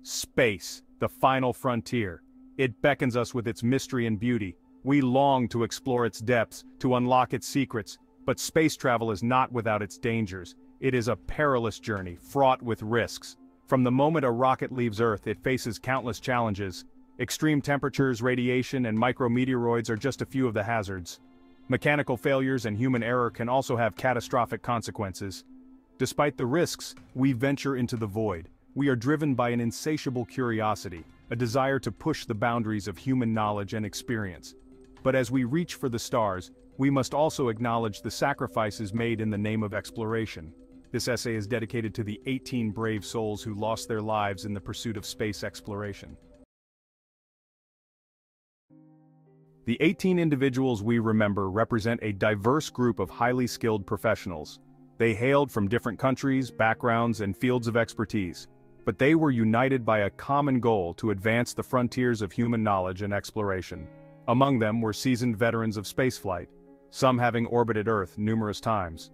Space, the final frontier. It beckons us with its mystery and beauty. We long to explore its depths, to unlock its secrets. But space travel is not without its dangers. It is a perilous journey, fraught with risks. From the moment a rocket leaves Earth, it faces countless challenges. Extreme temperatures, radiation, and micrometeoroids are just a few of the hazards. Mechanical failures and human error can also have catastrophic consequences. Despite the risks, we venture into the void. We are driven by an insatiable curiosity, a desire to push the boundaries of human knowledge and experience. But as we reach for the stars, we must also acknowledge the sacrifices made in the name of exploration. This essay is dedicated to the 18 brave souls who lost their lives in the pursuit of space exploration. The 18 individuals we remember represent a diverse group of highly skilled professionals. They hailed from different countries, backgrounds, and fields of expertise, but they were united by a common goal to advance the frontiers of human knowledge and exploration. Among them were seasoned veterans of spaceflight, some having orbited Earth numerous times.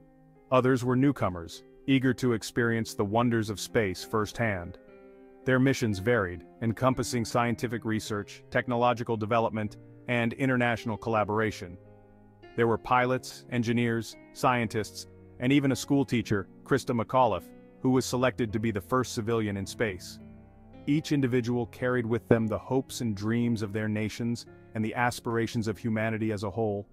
Others were newcomers, eager to experience the wonders of space firsthand. Their missions varied, encompassing scientific research, technological development, and international collaboration. There were pilots, engineers, scientists, and even a schoolteacher, Krista McAuliffe, who was selected to be the first civilian in space. Each individual carried with them the hopes and dreams of their nations and the aspirations of humanity as a whole.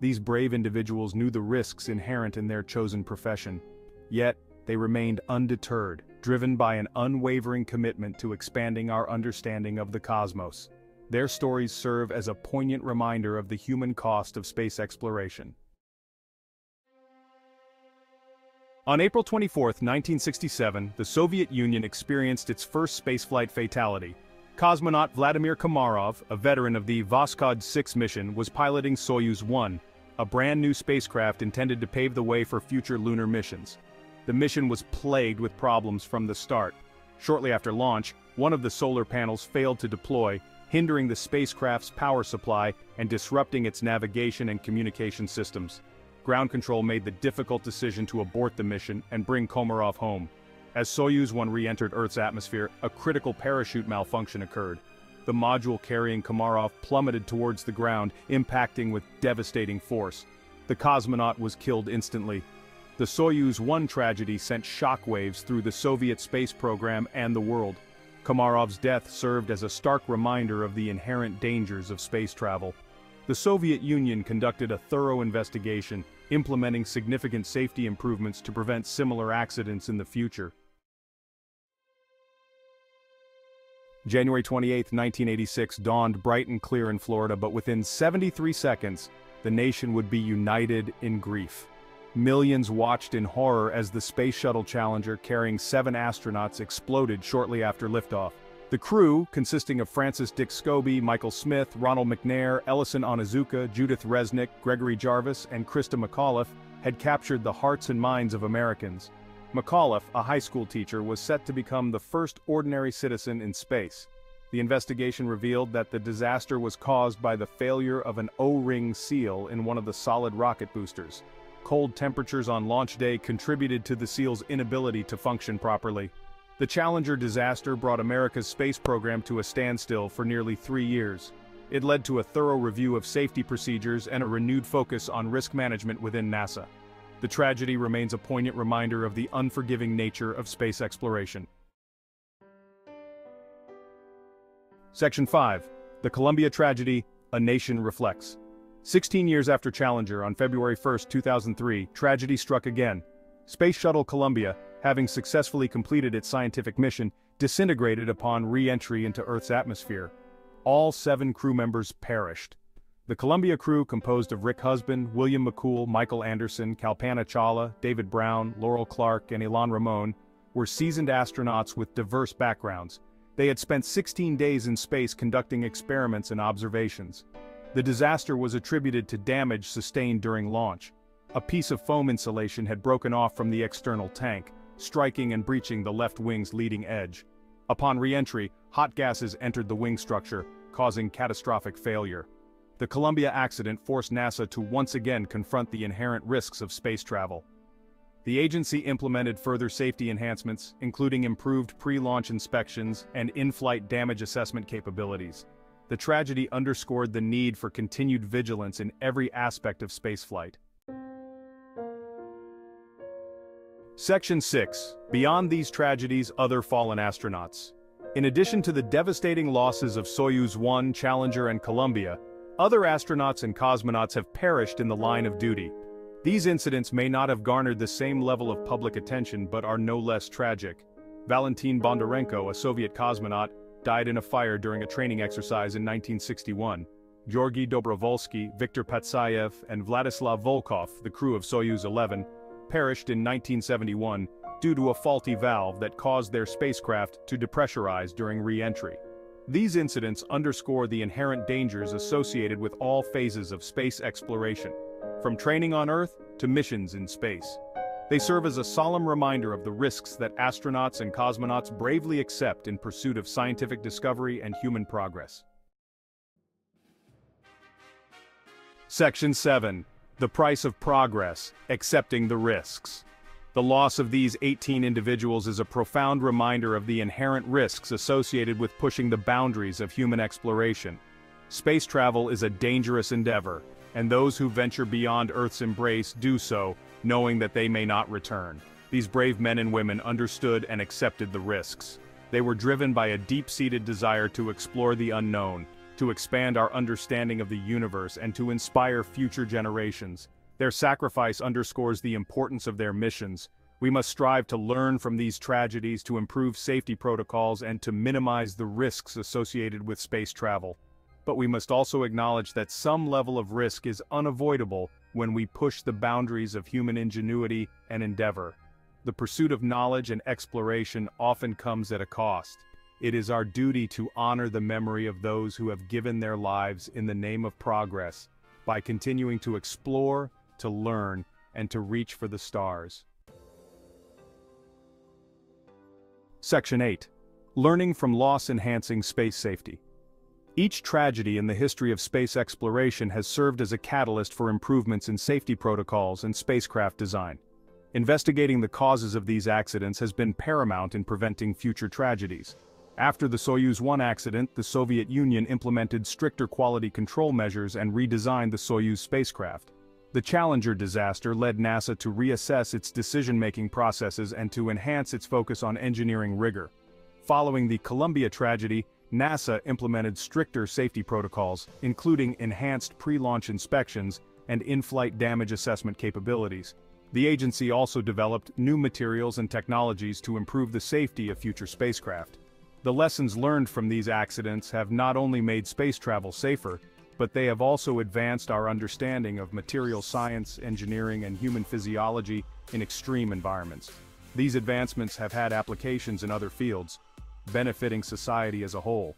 These brave individuals knew the risks inherent in their chosen profession, yet they remained undeterred, driven by an unwavering commitment to expanding our understanding of the cosmos. Their stories serve as a poignant reminder of the human cost of space exploration. On April 24, 1967, the Soviet Union experienced its first spaceflight fatality. Cosmonaut Vladimir Komarov, a veteran of the Voskhod 6 mission, was piloting Soyuz 1, a brand new spacecraft intended to pave the way for future lunar missions. The mission was plagued with problems from the start. Shortly after launch, one of the solar panels failed to deploy, hindering the spacecraft's power supply and disrupting its navigation and communication systems. Ground control made the difficult decision to abort the mission and bring Komarov home. As Soyuz 1 re-entered Earth's atmosphere, a critical parachute malfunction occurred. The module carrying Komarov plummeted towards the ground, impacting with devastating force. The cosmonaut was killed instantly. The Soyuz 1 tragedy sent shockwaves through the Soviet space program and the world. Komarov's death served as a stark reminder of the inherent dangers of space travel. The Soviet Union conducted a thorough investigation, implementing significant safety improvements to prevent similar accidents in the future. January 28, 1986 dawned bright and clear in Florida, but within 73 seconds, the nation would be united in grief. Millions watched in horror as the Space Shuttle Challenger carrying 7 astronauts exploded shortly after liftoff. The crew, consisting of Francis Dick Scobie, Michael Smith, Ronald McNair, Ellison Onizuka, Judith Resnick, Gregory Jarvis, and Krista McAuliffe, had captured the hearts and minds of Americans. McAuliffe, a high school teacher, was set to become the first ordinary citizen in space. The investigation revealed that the disaster was caused by the failure of an O-ring seal in one of the solid rocket boosters. Cold temperatures on launch day contributed to the seal's inability to function properly. The Challenger disaster brought America's space program to a standstill for nearly 3 years. It led to a thorough review of safety procedures and a renewed focus on risk management within NASA. The tragedy remains a poignant reminder of the unforgiving nature of space exploration. Section 5. The Columbia Tragedy, A Nation Reflects. 16 years after Challenger, on February 1, 2003, tragedy struck again. Space Shuttle Columbia, having successfully completed its scientific mission, disintegrated upon re-entry into Earth's atmosphere. All 7 crew members perished. The Columbia crew, composed of Rick Husband, William McCool, Michael Anderson, Kalpana Chawla, David Brown, Laurel Clark, and Ilan Ramon, were seasoned astronauts with diverse backgrounds. They had spent 16 days in space conducting experiments and observations. The disaster was attributed to damage sustained during launch. A piece of foam insulation had broken off from the external tank, striking and breaching the left wing's leading edge. Upon re-entry, hot gases entered the wing structure, causing catastrophic failure. The Columbia accident forced NASA to once again confront the inherent risks of space travel. The agency implemented further safety enhancements, including improved pre-launch inspections and in-flight damage assessment capabilities. The tragedy underscored the need for continued vigilance in every aspect of spaceflight. Section 6. Beyond these tragedies, other fallen astronauts. In addition to the devastating losses of Soyuz 1, Challenger, and Columbia, other astronauts and cosmonauts have perished in the line of duty. These incidents may not have garnered the same level of public attention but are no less tragic. Valentin Bondarenko, a Soviet cosmonaut, died in a fire during a training exercise in 1961. Georgy Dobrovolsky, Viktor Patsayev, and Vladislav Volkov, the crew of Soyuz 11, perished in 1971 due to a faulty valve that caused their spacecraft to depressurize during re-entry. These incidents underscore the inherent dangers associated with all phases of space exploration, from training on Earth to missions in space. They serve as a solemn reminder of the risks that astronauts and cosmonauts bravely accept in pursuit of scientific discovery and human progress. Section 7. The price of progress, accepting the risks. The loss of these 18 individuals is a profound reminder of the inherent risks associated with pushing the boundaries of human exploration. Space travel is a dangerous endeavor, and those who venture beyond Earth's embrace do so, knowing that they may not return. These brave men and women understood and accepted the risks. They were driven by a deep-seated desire to explore the unknown, to expand our understanding of the universe, and to inspire future generations. Their sacrifice underscores the importance of their missions. We must strive to learn from these tragedies, to improve safety protocols, and to minimize the risks associated with space travel. But we must also acknowledge that some level of risk is unavoidable when we push the boundaries of human ingenuity and endeavor. The pursuit of knowledge and exploration often comes at a cost. It is our duty to honor the memory of those who have given their lives in the name of progress, by continuing to explore, to learn, and to reach for the stars. Section 8. Learning from loss enhancing space safety. Each tragedy in the history of space exploration has served as a catalyst for improvements in safety protocols and spacecraft design. Investigating the causes of these accidents has been paramount in preventing future tragedies. After the Soyuz 1 accident, the Soviet Union implemented stricter quality control measures and redesigned the Soyuz spacecraft. The Challenger disaster led NASA to reassess its decision-making processes and to enhance its focus on engineering rigor. Following the Columbia tragedy, NASA implemented stricter safety protocols, including enhanced pre-launch inspections and in-flight damage assessment capabilities. The agency also developed new materials and technologies to improve the safety of future spacecraft. The lessons learned from these accidents have not only made space travel safer, but they have also advanced our understanding of material science, engineering, and human physiology in extreme environments. These advancements have had applications in other fields, benefiting society as a whole.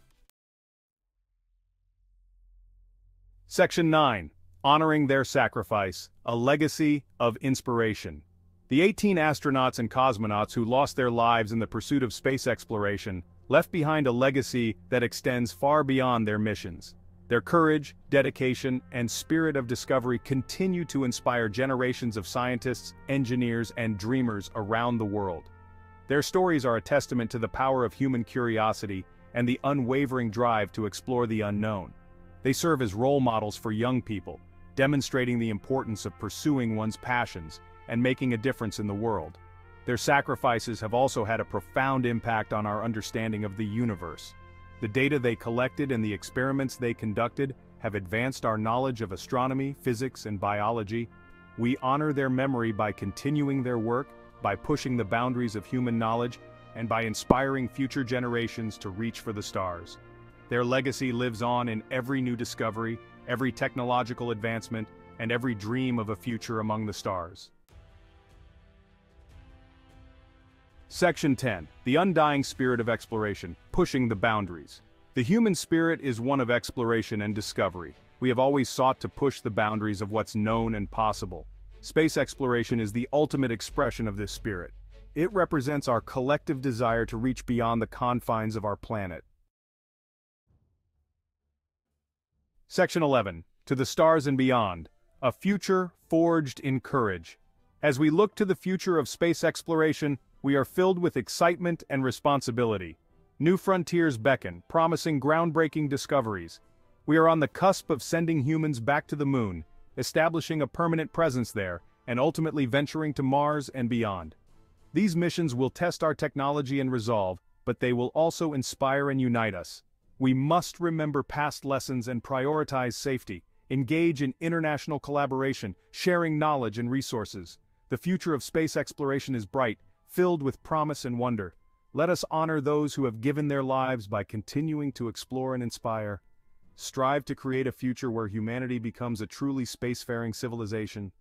Section 9. Honoring their sacrifice, a legacy of inspiration. The 18 astronauts and cosmonauts who lost their lives in the pursuit of space exploration left behind a legacy that extends far beyond their missions. Their courage, dedication, and spirit of discovery continue to inspire generations of scientists, engineers, and dreamers around the world. Their stories are a testament to the power of human curiosity and the unwavering drive to explore the unknown. They serve as role models for young people, demonstrating the importance of pursuing one's passions and making a difference in the world. Their sacrifices have also had a profound impact on our understanding of the universe. The data they collected and the experiments they conducted have advanced our knowledge of astronomy, physics, and biology. We honor their memory by continuing their work, by pushing the boundaries of human knowledge, and by inspiring future generations to reach for the stars. Their legacy lives on in every new discovery, every technological advancement, and every dream of a future among the stars. Section 10. The undying spirit of exploration, pushing the boundaries. The human spirit is one of exploration and discovery. We have always sought to push the boundaries of what's known and possible. Space exploration is the ultimate expression of this spirit. It represents our collective desire to reach beyond the confines of our planet. Section 11. To the stars and beyond, a future forged in courage. As we look to the future of space exploration, we are filled with excitement and responsibility. New frontiers beckon, promising groundbreaking discoveries. We are on the cusp of sending humans back to the moon, establishing a permanent presence there, and ultimately venturing to Mars and beyond. These missions will test our technology and resolve, but they will also inspire and unite us. We must remember past lessons and prioritize safety, engage in international collaboration, sharing knowledge and resources. The future of space exploration is bright, filled with promise and wonder. Let us honor those who have given their lives by continuing to explore and inspire. Strive to create a future where humanity becomes a truly spacefaring civilization.